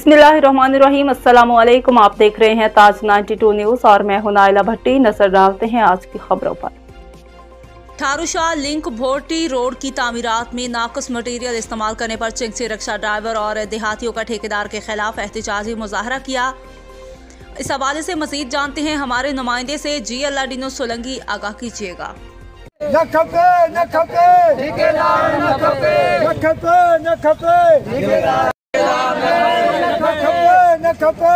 बिस्मिल्लाहिर्रहमानिर्रहीम। अस्सलामु अलैकुम। आप देख रहे हैं ताज 92 न्यूज़ और मैं हूं नाइला भट्टी। नजर डालते हैं आज की खबरों पर। थारूशाह लिंक भोटी रोड की तामीरात में नाकस मटेरियल इस्तेमाल करने पर चिंगसी रिक्शा ड्राइवर और देहातियों का ठेकेदार के खिलाफ एहतजाजी मुजाहरा किया। इस हवाले से मजीद जानते हैं हमारे नुमाइंदे से। जी अल्लादीनो सोलंकी, आगाह कीजिएगा। न खपे न खपे ठेकेदार, न खपे न खपे न खपे ठेकेदार, न खपे।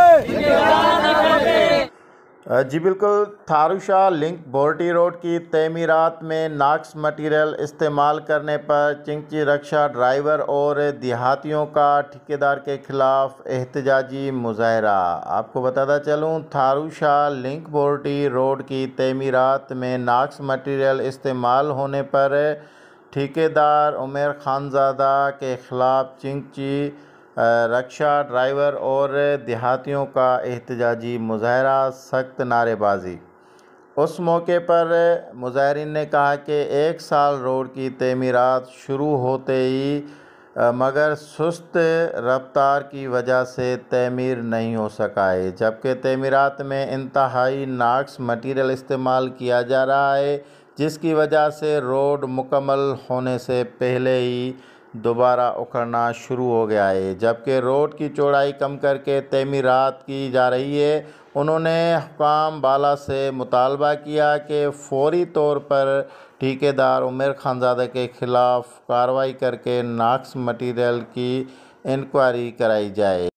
जी बिल्कुल, थारूशाह लिंक भोटी रोड की तमीरात में नाक्स मटीरियल इस्तेमाल करने पर चिंगसी रिक्शा ड्राइवर और देहातियों का ठेकेदार के खिलाफ एहतजाजी मुजाहरा। आपको बताता चलूँ, थारूशाह लिंक भोटी रोड की तमीरात में नाक्स मटीरियल इस्तेमाल होने पर ठेकेदार उमर खानज़ादा के खिलाफ चिंगसी रिक्शा ड्राइवर और देहातियों का एहतजाजी मुजाहरा, सख्त नारेबाजी। उस मौके पर मुजाहरीन ने कहा कि 1 साल रोड की तमीरात शुरू होते ही मगर सुस्त रफ्तार की वजह से तमीर नहीं हो सका है, जबकि तमीरात में इंतहाई नाक्स मटीरियल इस्तेमाल किया जा रहा है, जिसकी वजह से रोड मुकम्मल होने से पहले ही दोबारा उखड़ना शुरू हो गया है, जबकि रोड की चौड़ाई कम करके तमीरात की जा रही है। उन्होंने हुकाम बाला से मुतालबा किया कि फौरी तौर पर ठेकेदार उमर खानज़ादा के खिलाफ कार्रवाई करके नाक्स मटीरियल की इंक्वायरी कराई जाए।